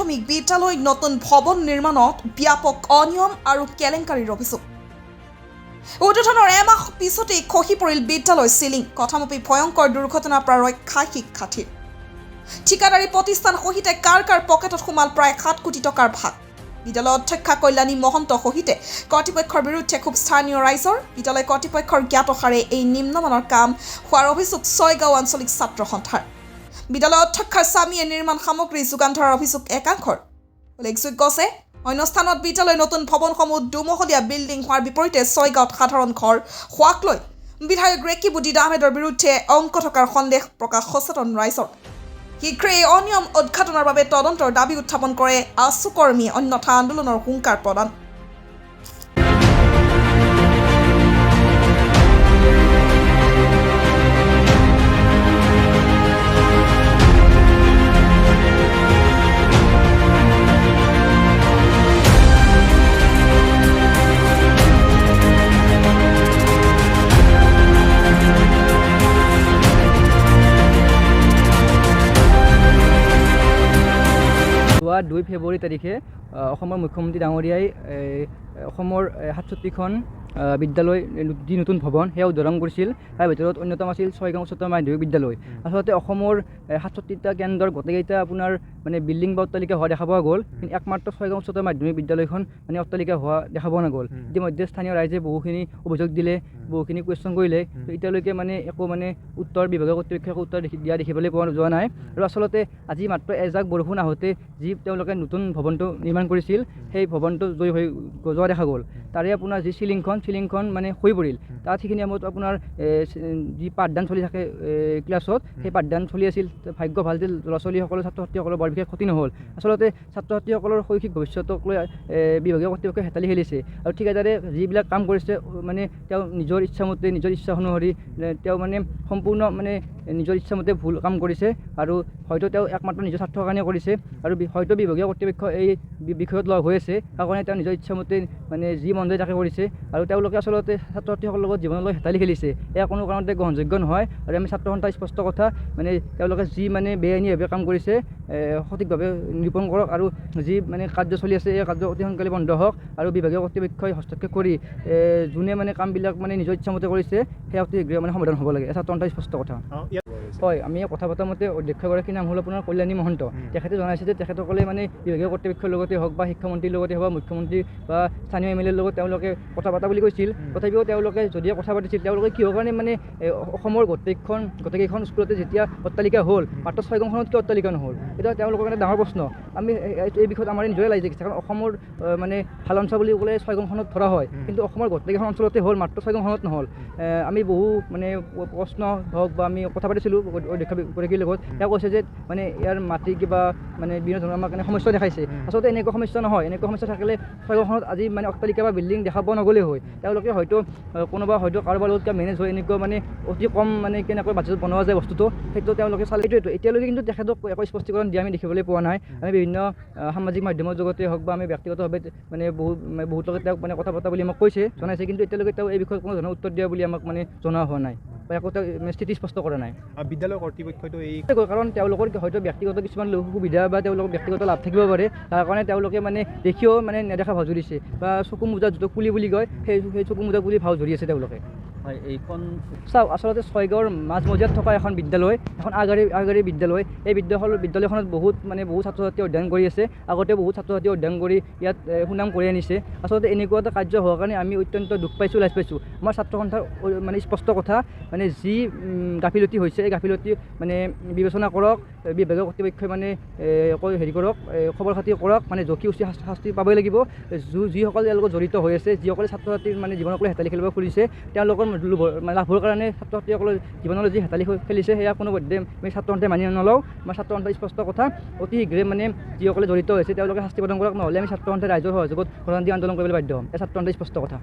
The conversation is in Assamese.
মাধ্যমিক বিদ্যালয় নতুন ভৱন নিৰ্মাণত ব্যাপক অনিয়ম আৰু কেলেংকাৰীৰ অভিযোগ উদ্বোধনৰ এমাহ পিছতেই খহি পৰিল বিদ্যালয় চিলিং কথামপি ভয়ংকৰ দুৰ্ঘটনাৰ পৰা ৰক্ষা শিক্ষাৰ্থীৰ ঠিকাদাৰী প্ৰতিষ্ঠান সহিতে কাৰ পকেটত সোমাল প্ৰায় 7 কোটি টকাৰ ভাগ বিদ্যালয় অধ্যক্ষা কল্যাণী মহন্ত সহিতে কৰ্তৃপক্ষৰ বিৰুদ্ধে খুব স্থানীয় ৰাইজৰ বিদ্যালয় কৰ্তৃপক্ষৰ জ্ঞাতসাৰে এই নিম্নমানৰ কাম হোৱাৰ অভিযোগ ছয়গাঁও আঞ্চলিক ছাত্ৰ সন্থাৰ বিদ্যালয় অধ্যক্ষৰ স্বামীয়ে নিৰ্মাণ সামগ্ৰী যোগান ধৰাৰ অভিযোগ একাংশৰ উল্লেখযোগ্য আছে অন্য স্থানত বিদ্যালয় নতুন ভৱনসমূহ দুমহলীয়া বিল্ডিং হোৱাৰ বিপৰীতে ছয়গাঁৱত সাধাৰণ ঘৰ হোৱাক লৈ বিধায়ক ৰেকি বুদ্দিন আহমেদৰ বিৰুদ্ধে অংক থকাৰ সন্দেহ প্ৰকাশ সচেতন ৰাইজৰ শীঘ্ৰে এই অনিয়ম উদ্ঘাটনৰ বাবে তদন্তৰ দাবী উত্থাপন কৰে আছু কৰ্মীয়ে অন্যথা আন্দোলনৰ হুংকাৰ প্ৰদান যোৱা 2 ফেব্ৰুৱাৰী তাৰিখে অসমৰ মুখ্যমন্ত্ৰী ডাঙৰীয়াই অসমৰ 67খন বিদ্যালয় যি নতুন ভৱন সেয়া উদ্বোধন কৰিছিল তাৰ ভিতৰত অন্যতম আছিল ছয়গাঁও উচ্চতৰ মাধ্যমিক বিদ্যালয় আচলতে অসমৰ 67টা কেন্দ্ৰৰ গোটেইকেইটা আপোনাৰ মানে বিল্ডিং বা অট্টালিকা হোৱা দেখা পোৱা গ'ল কিন্তু একমাত্ৰ ছয়গাঁও উচ্চতৰ মাধ্যমিক বিদ্যালয়খন মানে অট্টালিকা হোৱা দেখা পোৱা নগ'ল ইতিমধ্যে স্থানীয় ৰাইজে বহুখিনি অভিযোগ দিলে বহুখিনি কুৱেশ্যন কৰিলে এতিয়ালৈকে মানে একো মানে উত্তৰ বিভাগীয় কৰ্তৃপক্ষক উত্তৰ দিয়া দেখিবলৈ পোৱা যোৱা নাই আৰু আচলতে আজি মাত্ৰ এজাক বৰষুণ আহোঁতে যি তেওঁলোকে নতুন ভৱনটো নিৰ্মাণ কৰিছিল সেই ভৱনটো জয়ী হৈ যোৱা দেখা গ'ল তাৰে আপোনাৰ যি চিলিংখন মানে হৈ পৰিল তাত সেইখিনি সময়ত আপোনাৰ যি পাঠদান চলি থাকে ক্লাছত সেই পাঠদান চলি আছিল ভাগ্য ভাল যে ল'ৰা ছোৱালীসকলৰ ছাত্ৰ ছাত্ৰীসকলৰ বৰ বিশেষ ক্ষতি নহ'ল আচলতে ছাত্ৰ ছাত্ৰীসকলৰ শৈক্ষিক ভৱিষ্যতক লৈ বিভাগীয় কৰ্তৃপক্ষই হেতালি খেলিছে আৰু ঠিকাদাৰে যিবিলাক কাম কৰিছে মানে তেওঁ নিজৰ ইচ্ছামতে নিজৰ ইচ্ছা অনুসৰি তেওঁ মানে সম্পূৰ্ণ মানে নিজৰ ইচ্ছামতে ভুল কাম কৰিছে আৰু হয়তো তেওঁ একমাত্ৰ নিজৰ স্বাৰ্থৰ কাৰণে কৰিছে আৰু হয়তো বিভাগীয় কৰ্তৃপক্ষ এই বিষয়ত লগ হৈ আছে তাৰ কাৰণে তেওঁ নিজৰ ইচ্ছামতে মানে যি মন যায় তাকে কৰিছে আৰু তেওঁলোকে আচলতে ছাত্ৰ ছাত্ৰীসকলৰ লগত জীৱনলৈ হেতালি খেলিছে এয়া কোনো কাৰণতে গ্ৰহণযোগ্য নহয় আৰু আমি ছাত্ৰ সন্থাৰ স্পষ্ট কথা মানে তেওঁলোকে যি মানে বেআইনীভাৱে কাম কৰিছে সঠিকভাৱে নিৰূপণ কৰক আৰু যি মানে কাৰ্য চলি আছে এই কাৰ্য অতি সোনকালে বন্ধ হওক আৰু বিভাগীয় কৰ্তৃপক্ষই হস্তক্ষেপ কৰি যোনে মানে কামবিলাক মানে নিজৰ ইচ্ছামতে কৰিছে সেয়া অতি শীঘ্ৰে মানে সমাধান হ'ব লাগে ছাত্ৰ সন্থাৰ স্পষ্ট কথা হয় আমি কথা পতা মতে অধ্যক্ষগৰাকীৰ নাম হ'ল আপোনাৰ কল্যাণী মহন্ত তেখেতে জনাইছে যে তেখেতসকলে মানে বিভাগীয় কৰ্তৃপক্ষৰ লগতে হওক বা শিক্ষামন্ত্ৰীৰ লগতে হওক বা মুখ্যমন্ত্ৰী বা স্থানীয় এম এল এৰ লগত তেওঁলোকে কথা পতা বুলি কৈছিল তথাপিও তেওঁলোকে যদিও কথা পাতিছিল তেওঁলোকে কিহৰ কাৰণে মানে অসমৰ গোটেইকেইখন স্কুলতে যেতিয়া অট্টালিকা হ'ল মাত্ৰ ছয়গাঁওখনত কিয় অট্টালিকা নহ'ল এতিয়া তেওঁলোকৰ কাৰণে ডাঙৰ প্ৰশ্ন আমি এই বিষয়ত আমাৰ নিজৰে লাগি যায় কাৰণ অসমৰ মানে ভাল অঞ্চল বুলি ক'লে ছয়গাঁওখনত ধৰা হয় কিন্তু অসমৰ গোটেইকেইখন অঞ্চলতে হ'ল মাত্ৰ ছয়গাঁওখনত নহ'ল আমি বহু মানে প্ৰশ্ন হওক বা আমি কথা পাতিছিলোঁ অধ্যক্ষগৰাকীৰ লগত তেওঁ কৈছে যে মানে ইয়াৰ মাটি কিবা মানে বিভিন্ন ধৰণৰ আমাৰ কাৰণে সমস্যা দেখাইছে আচলতে এনেকুৱা সমস্যা নহয় এনেকুৱা সমস্যা থাকিলে ছয়গাঁওখনত আজি মানে অট্টালিকা বা বিল্ডিং দেখা পোৱা নগ'লেই হয় তেওঁলোকে হয়তো কোনোবা হয়তো কাৰোবাৰ লগত কিবা মেনেজ হয় এনেকুৱা মানে অতি কম মানে কেনেকৈ বাজেটত বনোৱা যায় বস্তুটো সেইটো তেওঁলোকে চালে এইটো এতিয়ালৈকে কিন্তু তেখেতক একো স্পষ্টীকৰণ দিয়া আমি দেখিবলৈ পোৱা নাই আমি বিভিন্ন সামাজিক মাধ্যমৰ জগতে হওক বা আমি ব্যক্তিগতভাৱে মানে বহুত লোকে তেওঁক মানে কথা পতা বুলি আমাক জনাইছে কিন্তু এতিয়ালৈকে তেওঁ এই বিষয়ত কোনো ধৰণৰ উত্তৰ দিয়া বুলি আমাক মানে জনোৱা হোৱা নাই বা একো তেওঁ স্থিতি স্পষ্ট কৰা নাই বিদ্যালয় কৰ্তৃপক্ষইতো এই কাৰণ তেওঁলোকৰ হয়তো ব্যক্তিগত কিছুমান সুবিধা বা তেওঁলোকৰ ব্যক্তিগত লাভ থাকিব পাৰে তাৰ কাৰণে তেওঁলোকে মানে দেখিও মানে নেদেখা ভাও জুৰিছে বা চকু মোজা যিটো কুলি বুলি কয় সেই চকু মোজা কুলি ভাও জুৰি আছে তেওঁলোকে হয় এইখন চাওক আচলতে ছয়গাঁৱৰ মাজমজিয়াত থকা এখন বিদ্যালয় এখন আগশাৰী বিদ্যালয় এই বিদ্যালয়খনত বহুত ছাত্ৰ ছাত্ৰী অধ্যয়ন কৰি আছে আগতে বহুত ছাত্ৰ ছাত্ৰী অধ্যয়ন কৰি ইয়াত সুনাম কৰি আনিছে আচলতে এনেকুৱা এটা কাৰ্য হোৱাৰ কাৰণে আমি অত্যন্ত দুখ পাইছোঁ লাজ পাইছোঁ আমাৰ ছাত্ৰ সন্থাৰ মানে স্পষ্ট কথা মানে যি গাফিলতি হৈছে এই গাফিলতি মানে বিবেচনা কৰক বিভাগীয় কৰ্তৃপক্ষই মানে হেৰি কৰক খবৰ খাতি কৰক মানে জকি উচি শাস্তি পাবই লাগিব যিসকল ইয়াৰ লগত জড়িত হৈ আছে যিসকলে ছাত্ৰ ছাত্ৰীৰ মানে জীৱনক লৈ হেতালি খেলিব খুলিছে তেওঁলোকৰ লাভৰ কাৰণে ছাত্ৰ ছাত্ৰীসকলৰ জীৱনলৈ যি হেতালি খেলিছে সেয়া কোনোপধ্যে আমি ছাত্ৰ সন্থাই মানি নলওঁ আমাৰ ছাত্ৰ সন্থাৰ স্পষ্ট কথা অতি শীঘ্ৰে মানে যিসকলে জড়িত হৈছে তেওঁলোকে শাস্তি প্ৰদান কৰক নহ'লে আমি ছাত্ৰ সন্থাই ৰাইজৰ সহযোগত আন্দোলন কৰিবলৈ বাধ্য হ'ম এই ছাত্ৰ সন্থাৰ স্পষ্ট কথা